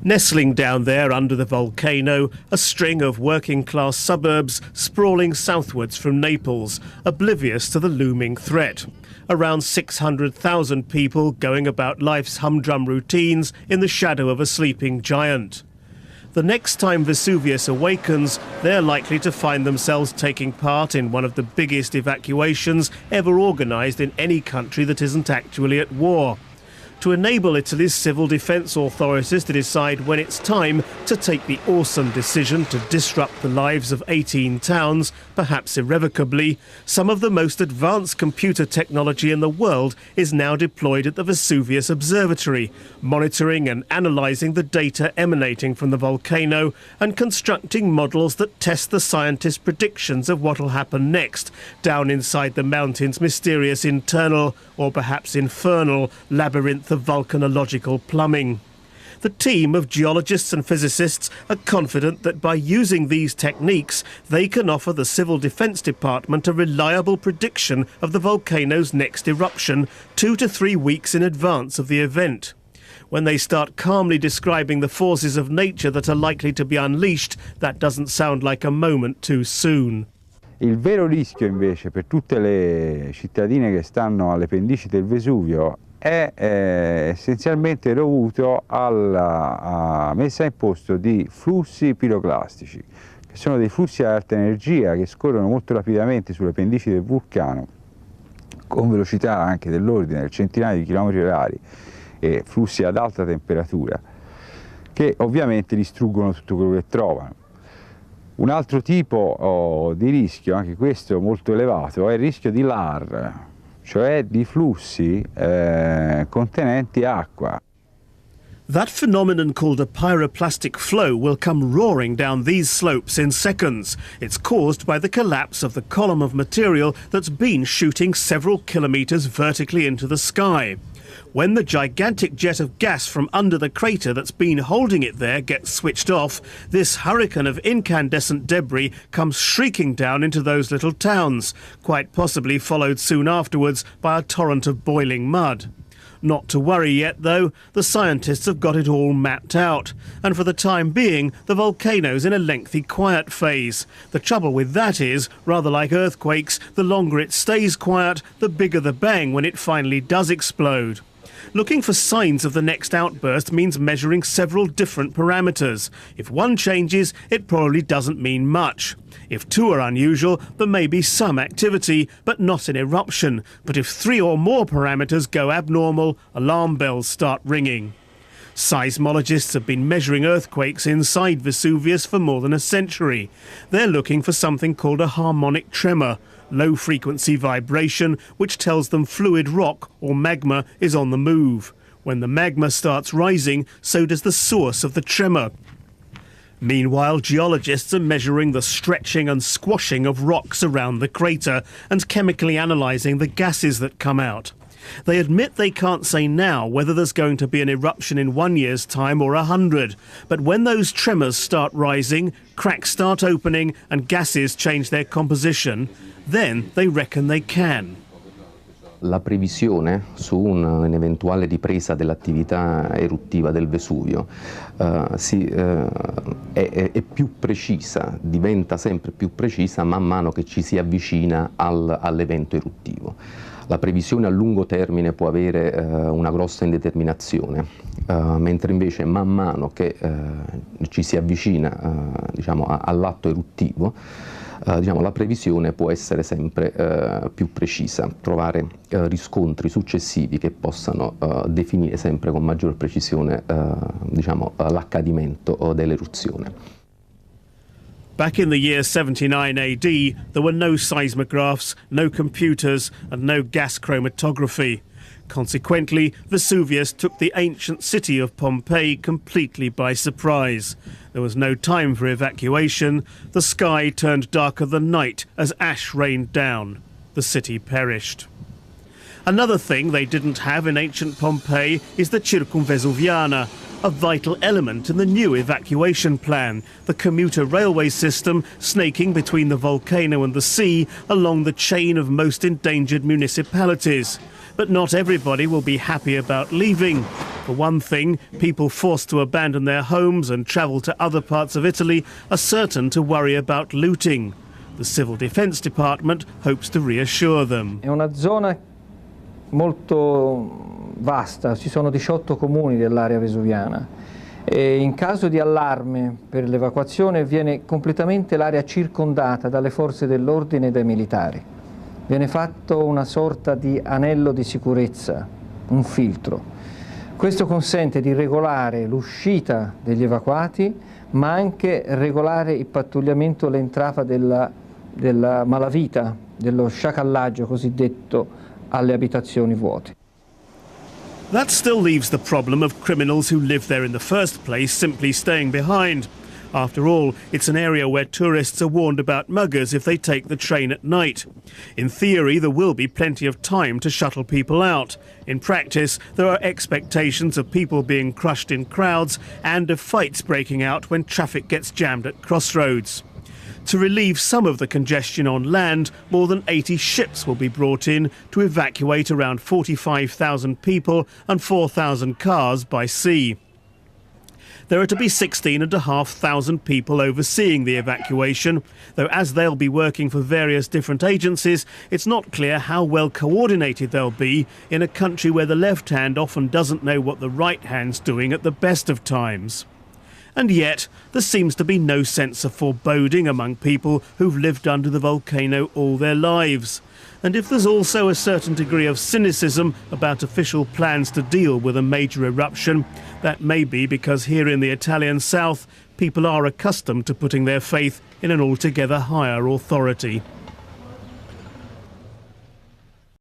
Nestling down there under the volcano, a string of working-class suburbs sprawling southwards from Naples, oblivious to the looming threat. Around 600,000 people going about life's humdrum routines in the shadow of a sleeping giant. The next time Vesuvius awakens, they're likely to find themselves taking part in one of the biggest evacuations ever organised in any country that isn't actually at war. To enable Italy's civil defence authorities to decide when it's time to take the awesome decision to disrupt the lives of 18 towns, perhaps irrevocably, some of the most advanced computer technology in the world is now deployed at the Vesuvius Observatory, monitoring and analysing the data emanating from the volcano and constructing models that test the scientists' predictions of what'll happen next, down inside the mountain's mysterious internal, or perhaps infernal, labyrinth of volcanological plumbing. The team of geologists and physicists are confident that by using these techniques, they can offer the Civil Defence Department a reliable prediction of the volcano's next eruption 2 to 3 weeks in advance of the event. When they start calmly describing the forces of nature that are likely to be unleashed, that doesn't sound like a moment too soon. Il vero rischio invece per tutte le cittadine che stanno alle pendici del Vesuvio è essenzialmente dovuto alla messa in posto di flussi piroclastici, che sono dei flussi ad alta energia che scorrono molto rapidamente sulle pendici del vulcano, con velocità anche dell'ordine del centinaia di chilometri orari e flussi ad alta temperatura, che ovviamente distruggono tutto quello che trovano. Un altro tipo di rischio, anche questo molto elevato, è il rischio di LAR, cioè di flussi contenenti acqua. That phenomenon called a pyroclastic flow will come roaring down these slopes in seconds. It's caused by the collapse of the column of material that's been shooting several kilometres vertically into the sky. When the gigantic jet of gas from under the crater that's been holding it there gets switched off, this hurricane of incandescent debris comes shrieking down into those little towns, quite possibly followed soon afterwards by a torrent of boiling mud. Not to worry yet, though, the scientists have got it all mapped out, and for the time being, the volcano's in a lengthy quiet phase. The trouble with that is, rather like earthquakes, the longer it stays quiet, the bigger the bang when it finally does explode. Looking for signs of the next outburst means measuring several different parameters. If one changes, it probably doesn't mean much. If 2 are unusual, there may be some activity, but not an eruption. But if 3 or more parameters go abnormal, alarm bells start ringing. Seismologists have been measuring earthquakes inside Vesuvius for more than a century. They're looking for something called a harmonic tremor, low-frequency vibration which tells them fluid rock or magma is on the move. When the magma starts rising, so does the source of the tremor. Meanwhile, geologists are measuring the stretching and squashing of rocks around the crater and chemically analysing the gases that come out. They admit they can't say now whether there's going to be an eruption in 1 year's time or 100, but when those tremors start rising, cracks start opening and gases change their composition, then they reckon they can. La previsione su un'eventuale ripresa dell'attività eruttiva del Vesuvio è più precisa, diventa sempre più precisa man mano che ci si avvicina all'evento eruttivo. La previsione a lungo termine può avere una grossa indeterminazione, mentre invece man mano che ci si avvicina diciamo, all'atto eruttivo, diciamo, la previsione può essere sempre più precisa, trovare riscontri successivi che possano definire sempre con maggior precisione diciamo, l'accadimento dell'eruzione. Back in the year 79 AD, there were no seismographs, no computers and no gas chromatography. Consequently, Vesuvius took the ancient city of Pompeii completely by surprise. There was no time for evacuation. The sky turned darker than night as ash rained down. The city perished. Another thing they didn't have in ancient Pompeii is the Circumvesuviana, a vital element in the new evacuation plan, the commuter railway system snaking between the volcano and the sea along the chain of most endangered municipalities. But not everybody will be happy about leaving. For one thing, people forced to abandon their homes and travel to other parts of Italy are certain to worry about looting. The Civil Defence Department hopes to reassure them. È una zona molto vasta, ci sono 18 comuni dell'area vesuviana e in caso di allarme per l'evacuazione viene completamente l'area circondata dalle forze dell'ordine e dai militari. Viene fatto una sorta di anello di sicurezza, un filtro. Questo consente di regolare l'uscita degli evacuati, ma anche regolare il pattugliamento, l'entrata della malavita, dello sciacallaggio cosiddetto alle abitazioni vuote. That still leaves the problem of criminals who live there in the first place simply staying behind. After all, it's an area where tourists are warned about muggers if they take the train at night. In theory, there will be plenty of time to shuttle people out. In practice, there are expectations of people being crushed in crowds and of fights breaking out when traffic gets jammed at crossroads. To relieve some of the congestion on land, more than 80 ships will be brought in to evacuate around 45,000 people and 4,000 cars by sea. There are to be 16,500 people overseeing the evacuation, though as they'll be working for various different agencies, it's not clear how well coordinated they'll be in a country where the left hand often doesn't know what the right hand's doing at the best of times. And yet, there seems to be no sense of foreboding among people who've lived under the volcano all their lives. And if there's also a certain degree of cynicism about official plans to deal with a major eruption, that may be because here in the Italian south, people are accustomed to putting their faith in an altogether higher authority.